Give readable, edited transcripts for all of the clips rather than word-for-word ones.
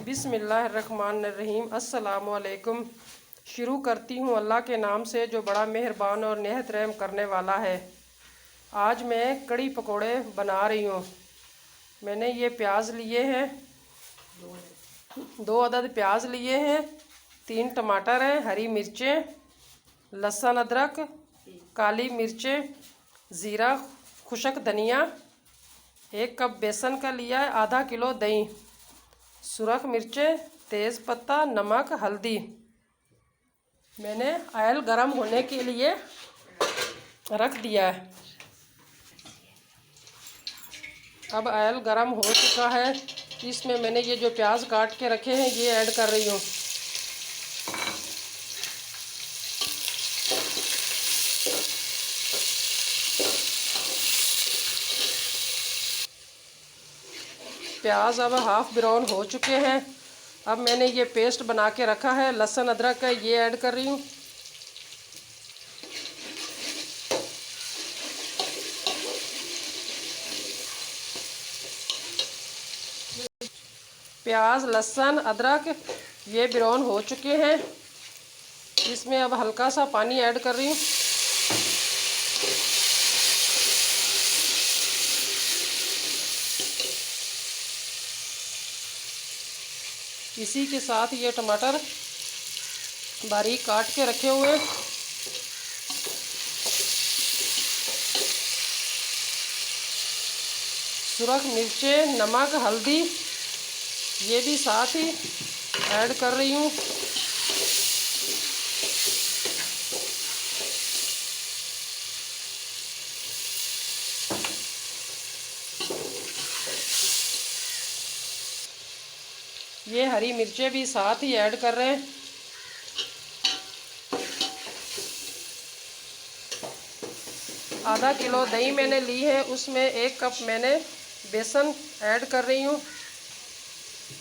बिस्मिल्लाहिर्रहमानिर्रहीम। अस्सलामुअलैकुम। शुरू करती हूँ अल्लाह के नाम से जो बड़ा मेहरबान और निहायत रहम करने वाला है। आज मैं कड़ी पकोड़े बना रही हूँ। मैंने ये प्याज लिए हैं, 2 अदद प्याज लिए हैं, 3 टमाटर हैं, हरी मिर्चें, लहसुन अदरक, काली मिर्चें, ज़ीरा, खुशक धनिया, 1 कप बेसन का लिया है, आधा किलो दही, सुरख मिर्चें, तेज़ पत्ता, नमक, हल्दी। मैंने ऑयल गरम होने के लिए रख दिया है। अब ऑयल गरम हो चुका है। इसमें मैंने ये जो प्याज काट के रखे हैं ये ऐड कर रही हूँ। प्याज अब हाफ ब्राउन हो चुके हैं। अब मैंने ये पेस्ट बना के रखा है लहसुन अदरक का, ये ऐड कर रही हूँ। प्याज, लहसुन, अदरक ये ब्राउन हो चुके हैं। इसमें अब हल्का सा पानी ऐड कर रही हूँ। इसी के साथ ये टमाटर बारीक काट के रखे हुए, सुरख मिर्चें, नमक, हल्दी ये भी साथ ही ऐड कर रही हूँ। ये हरी मिर्चें भी साथ ही ऐड कर रहे हैं। आधा किलो दही मैंने ली है, उसमें 1 कप मैंने बेसन ऐड कर रही हूँ।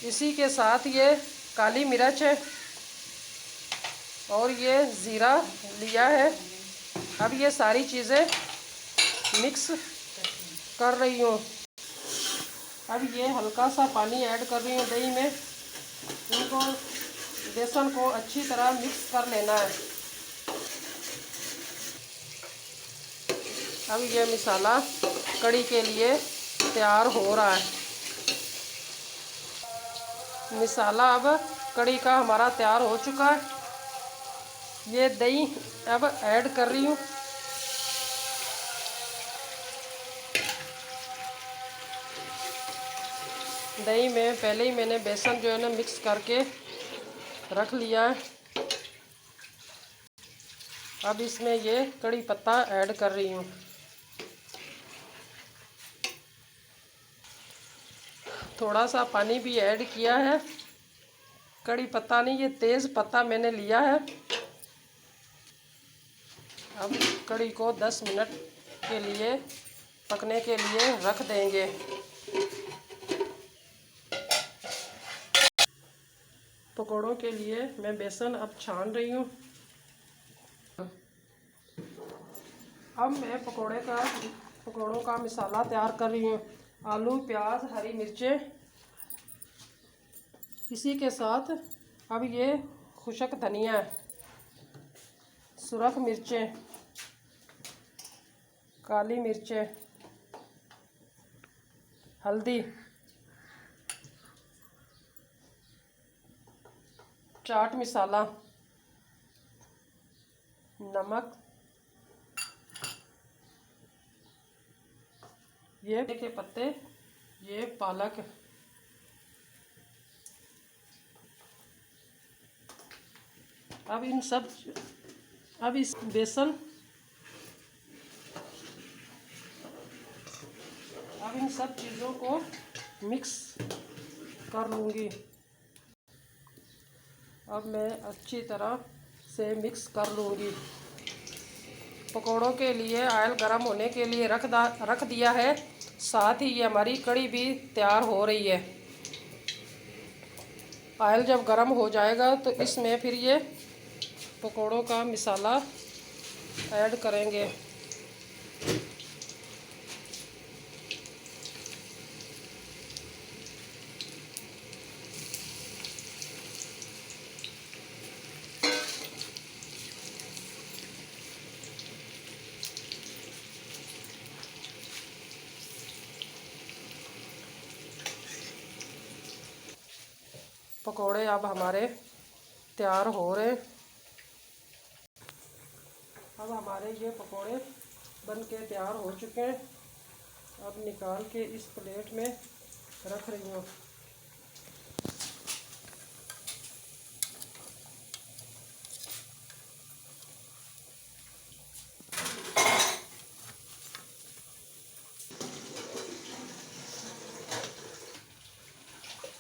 इसी के साथ ये काली मिर्च है और ये ज़ीरा लिया है। अब ये सारी चीज़ें मिक्स कर रही हूँ। अब ये हल्का सा पानी ऐड कर रही हूँ दही में। इनको बेसन को अच्छी तरह मिक्स कर लेना है। अब ये मसाला कड़ी के लिए तैयार हो रहा है। मसाला अब कड़ी का हमारा तैयार हो चुका है। ये दही अब ऐड कर रही हूँ। दही में पहले ही मैंने बेसन जो है ना मिक्स करके रख लिया है। अब इसमें ये कड़ी पत्ता ऐड कर रही हूँ। थोड़ा सा पानी भी ऐड किया है। कड़ी पत्ता नहीं, ये तेज़ पत्ता मैंने लिया है। अब कड़ी को 10 मिनट के लिए पकने के लिए रख देंगे। पकौड़ों के लिए मैं बेसन अब छान रही हूँ। अब मैं पकौड़ों का मसाला तैयार कर रही हूँ। आलू, प्याज, हरी मिर्चें, इसी के साथ अब ये खुशक धनिया, सुरख मिर्चें, काली मिर्चें, हल्दी, चाट मसाला, नमक, ये के पत्ते, ये पालक, अब इस बेसन, अब इन सब चीज़ों को मिक्स कर लूँगी। अब मैं अच्छी तरह से मिक्स कर लूँगी। पकौड़ों के लिए ऑयल गरम होने के लिए रख दिया है। साथ ही ये हमारी कड़ी भी तैयार हो रही है। ऑयल जब गरम हो जाएगा तो इसमें फिर ये पकौड़ों का मसाला ऐड करेंगे। पकोड़े अब हमारे तैयार हो रहे। अब हमारे ये पकोड़े बन के तैयार हो चुके हैं। अब निकाल के इस प्लेट में रख रही हूँ।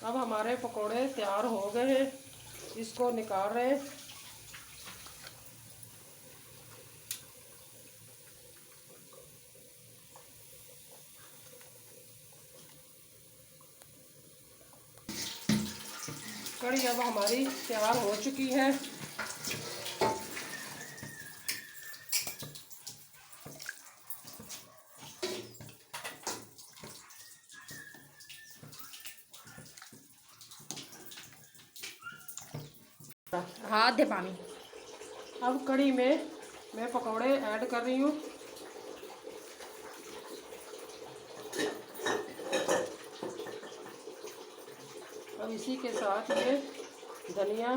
अब हमारे पकोड़े तैयार हो गए हैं, इसको निकाल रहे हैं। कढ़ी अब हमारी तैयार हो चुकी है। हाथ दे पानी। अब कढ़ी में मैं पकौड़े ऐड कर रही हूँ। अब इसी के साथ ये धनिया।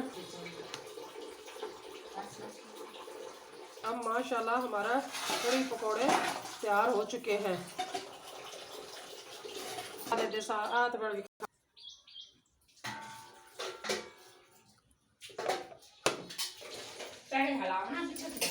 अब माशाल्लाह हमारा कढ़ी पकौड़े तैयार हो चुके हैं। पहले हलाओ ना, पीछे से